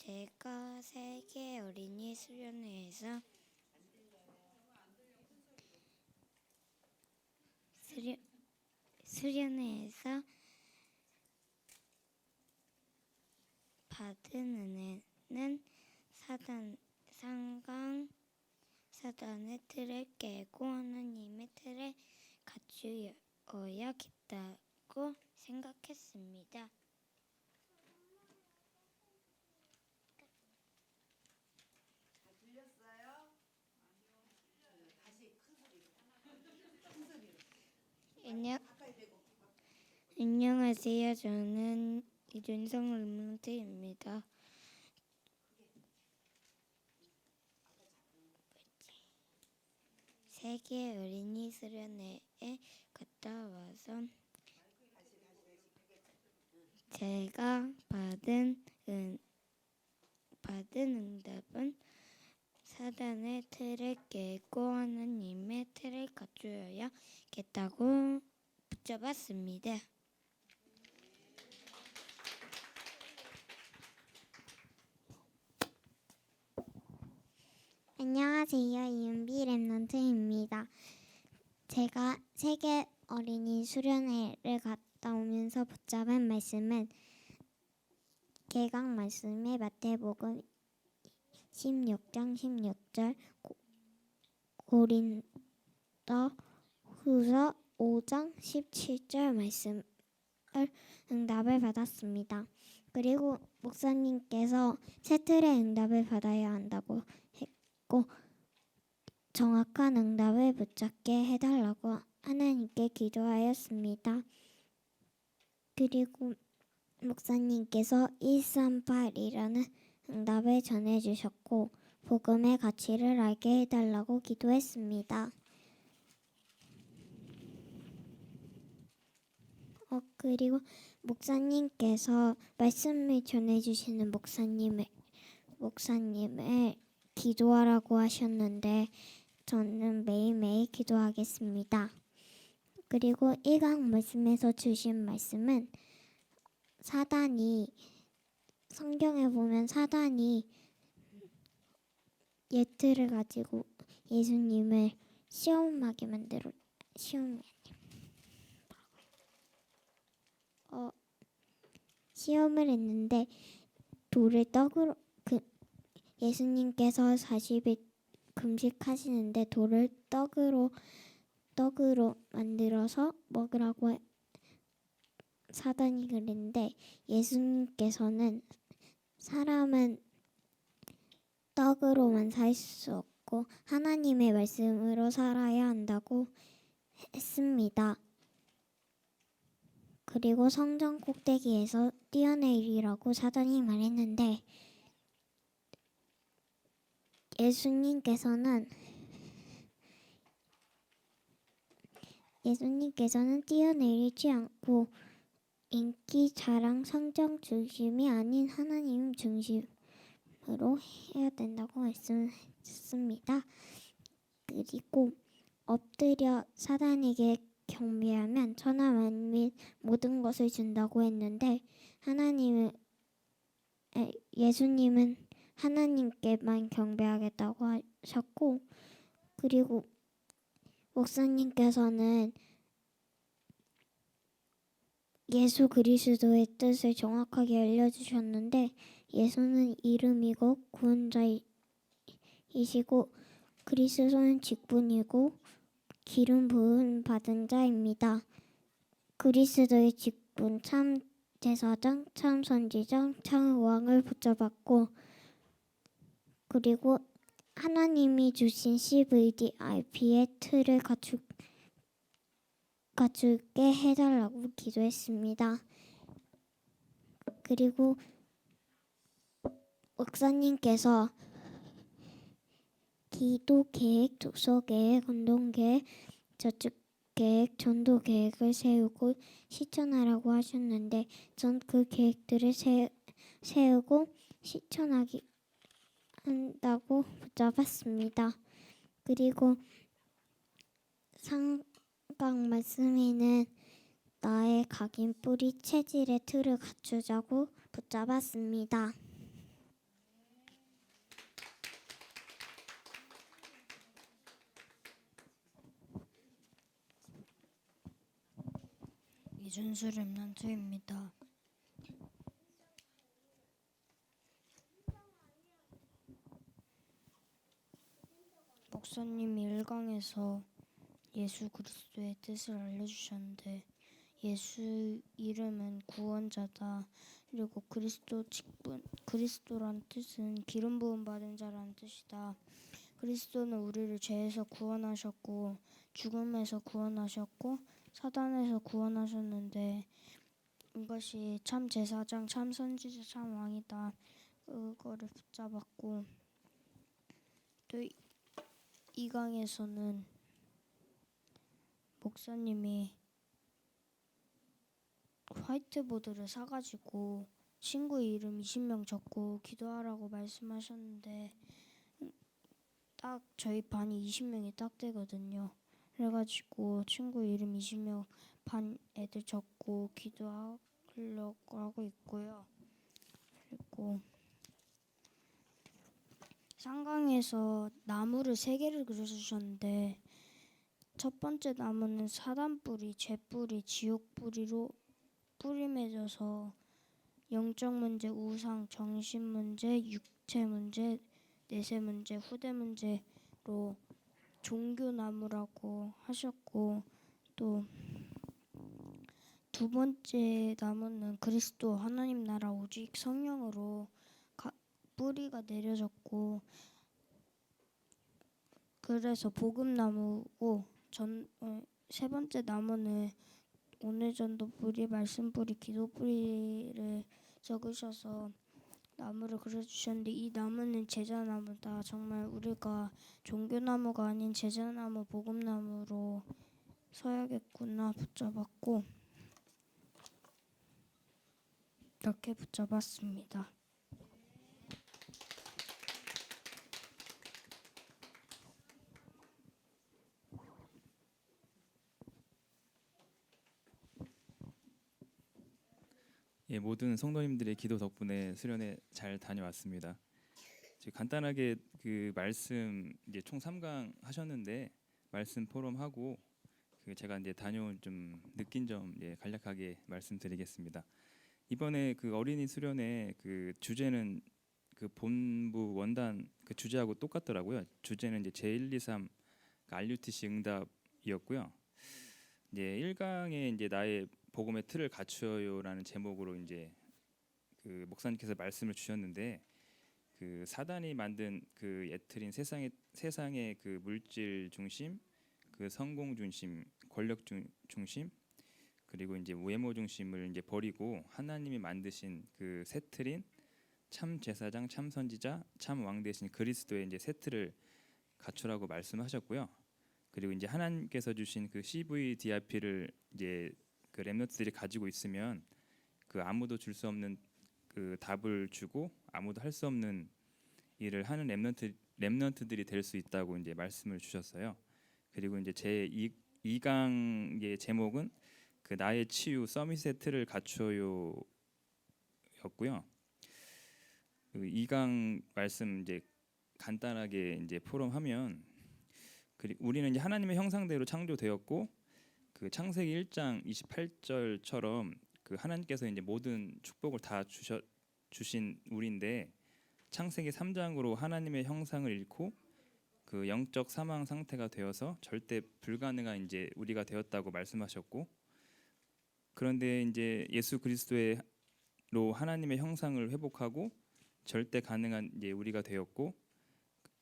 제가 세계 어린이 수련회에서 수련회에서 받은 은혜는 사단의 틀을 깨고 하나님의 틀에 갖추어야겠다고 생각했습니다. 안녕하세요. 저는 이준성 르몬트입니다. 세계 어린이 수련회에 갔다 와서 제가 받은 응답은 사단의 틀을 깨고 하나님의 틀을 갖추어야겠다고 붙잡았습니다. 안녕하세요. 이은비 랩런트입니다. 제가 세계 어린이 수련회를 갔다 오면서 붙잡은 말씀은 개각 말씀의 마태복음 16장 16절, 고린도 후서 5장 17절 말씀을 응답을 받았습니다. 그리고 목사님께서 새 틀의 응답을 받아야 한다고 했고 정확한 응답을 붙잡게 해달라고 하나님께 기도하였습니다. 그리고 목사님께서 138이라는 응답을 전해주셨고 복음의 가치를 알게 해달라고 기도했습니다. 그리고 목사님께서 말씀을 전해주시는 목사님을 기도하라고 하셨는데 저는 매일매일 기도하겠습니다. 그리고 1강 말씀에서 주신 말씀은 성경에 보면 사단이 예틀을 가지고 예수님을 시험하게 시험을 했는데 돌을 떡으로 예수님께서 40일 금식하시는데 돌을 떡으로 만들어서 먹으라고 사단이 그랬는데 예수님께서는 사람은 떡으로만 살 수 없고 하나님의 말씀으로 살아야 한다고 했습니다. 그리고 성전 꼭대기에서 뛰어내리라고 사단이 말했는데 예수님께서는 뛰어내리지 않고 인기 자랑 성정 중심이 아닌 하나님 중심으로 해야 된다고 말씀하셨습니다. 그리고 엎드려 사단에게 경배하면 천하 만민 모든 것을 준다고 했는데 예수님은 하나님께만 경배하겠다고 하셨고 그리고 목사님께서는 예수 그리스도의 뜻을 정확하게 알려주셨는데 예수는 이름이고 구원자이시고 그리스도는 직분이고 기름 부음 받은 자입니다. 그리스도의 직분 참 제사장, 참 선지장, 참 왕을 붙잡았고 그리고 하나님이 주신 CVDIP의 틀을 갖추게 해달라고 기도했습니다. 그리고 목사님께서 기도 계획, 독서 계획, 운동 계획, 저축 계획, 전도 계획을 세우고 실천하라고 하셨는데 전 그 계획들을 세우고 실천하기 한다고 붙잡았습니다. 그리고 상강 말씀에는 나의 각인 뿌리 체질의 틀을 갖추자고 붙잡았습니다. 준수 랩런트입니다. 목사님이 1강에서 예수 그리스도의 뜻을 알려주셨는데 예수 이름은 구원자다. 그리고 그리스도란 뜻은 기름 부음 받은 자라는 뜻이다. 그리스도는 우리를 죄에서 구원하셨고 죽음에서 구원하셨고 사단에서 구원하셨는데 이것이 참 제사장, 참 선지자, 참 왕이다. 그거를 붙잡았고 또 이 강에서는 목사님이 화이트보드를 사가지고 친구 이름 20명 적고 기도하라고 말씀하셨는데 딱 저희 반이 20명이 딱 되거든요. 그래가지고 친구 이름 20명 반 애들 적고 기도하려고 하고 있고요. 그리고 상강에서 나무를 3개를 그려주셨는데 첫 번째 나무는 사단 뿌리, 죄 뿌리, 지옥 뿌리로 뿌리 맺어서 영적 문제, 우상, 정신 문제, 육체 문제, 내세 문제, 후대 문제로 종교 나무라고 하셨고 또 두 번째 나무는 그리스도 하나님 나라 오직 성령으로 뿌리가 내려졌고 그래서 복음나무고 세 번째 나무는 오늘 전도 뿌리, 말씀 뿌리, 기도 뿌리를 적으셔서 나무를 그려주셨는데 이 나무는 제자나무다. 정말 우리가 종교나무가 아닌 제자나무, 복음나무로 서야겠구나 붙잡았고 이렇게 붙잡았습니다. 예, 모든 성도님들의 기도 덕분에 수련회 잘 다녀왔습니다. 간단하게 그 말씀 이제 총 3강 하셨는데 말씀 포럼하고 제가 이제 다녀온 좀 느낀 점 간략하게 말씀드리겠습니다. 이번에 그 어린이 수련회 그 주제는 그 본부 원단 그 주제하고 똑같더라고요. 주제는 이제 제1, 2, 3 RUTC 응답이었고요. 이제 1강에 이제 나의 복음의 틀을 갖추어요라는 제목으로 이제 그 목사님께서 말씀을 주셨는데 그 사단이 만든 그 예틀인 세상의 그 물질 중심, 그 성공 중심, 권력 중심, 그리고 이제 외모 중심을 이제 버리고 하나님이 만드신 그 새 틀인 참 제사장, 참 선지자, 참 왕 대신 그리스도의 이제 새 틀을 갖추라고 말씀하셨고요. 그리고 이제 하나님께서 주신 그 CVDRP를 이제 그 렘넌트들이 가지고 있으면 그 아무도 줄 수 없는 그 답을 주고 아무도 할 수 없는 일을 하는 렘넌트들이 될 수 있다고 이제 말씀을 주셨어요. 그리고 이제 제 2강의 제목은 그 나의 치유 서밋의 틀을 갖추어요였고요. 그 2강 말씀 이제 간단하게 이제 포럼하면 우리는 이제 하나님의 형상대로 창조되었고 그 창세기 1장 28절처럼 그 하나님께서 이제 모든 축복을 다 주신 우리인데 창세기 3장으로 하나님의 형상을 잃고 그 영적 사망 상태가 되어서 절대 불가능한 이제 우리가 되었다고 말씀하셨고 그런데 이제 예수 그리스도로 하나님의 형상을 회복하고 절대 가능한 이제 우리가 되었고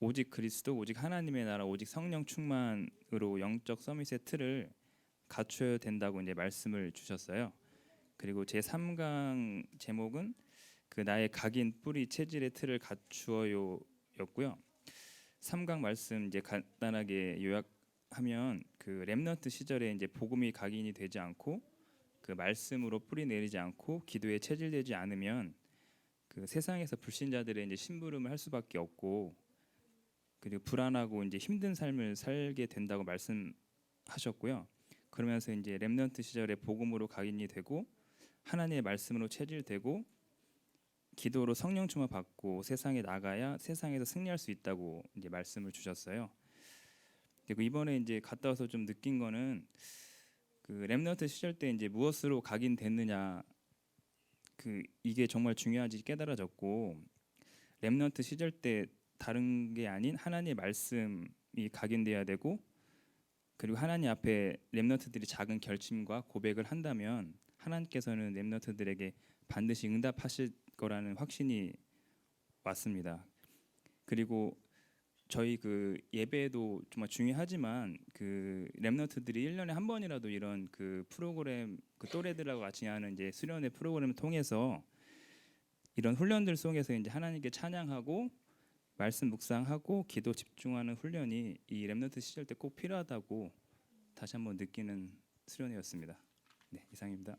오직 그리스도, 오직 하나님의 나라, 오직 성령 충만으로 영적 서밋의 틀을 갖춰야 된다고 이제 말씀을 주셨어요. 그리고 제 3강 제목은 그 나의 각인 뿌리 체질의 틀을 갖추어요였고요. 3강 말씀 이제 간단하게 요약하면 그 렘넌트 시절에 이제 복음이 각인이 되지 않고 그 말씀으로 뿌리 내리지 않고 기도에 체질되지 않으면 그 세상에서 불신자들의 이제 심부름을 할 수밖에 없고 그리고 불안하고 이제 힘든 삶을 살게 된다고 말씀하셨고요. 그러면서 이제 렘넌트 시절에 복음으로 각인이 되고 하나님의 말씀으로 체질되고 기도로 성령 충만 받고 세상에 나가야 세상에서 승리할 수 있다고 이제 말씀을 주셨어요. 그리고 이번에 이제 갔다 와서 좀 느낀 거는 그 렘넌트 시절 때 이제 무엇으로 각인됐느냐, 그 이게 정말 중요한지 깨달아졌고, 렘넌트 시절 때 다른 게 아닌 하나님의 말씀이 각인돼야 되고, 그리고 하나님 앞에 렘넌트들이 작은 결심과 고백을 한다면 하나님께서는 렘넌트들에게 반드시 응답하실 거라는 확신이 왔습니다. 그리고 저희 그 예배도 정말 중요하지만 그 렘넌트들이 1년에 한 번이라도 이런 그 프로그램, 그 또래들하고 같이 하는 이제 수련회 프로그램을 통해서 이런 훈련들 속에서 이제 하나님께 찬양하고 말씀 묵상하고 기도 집중하는 훈련이 이 렘넌트 시절 때 꼭 필요하다고 다시 한번 느끼는 수련회였습니다. 네, 이상입니다.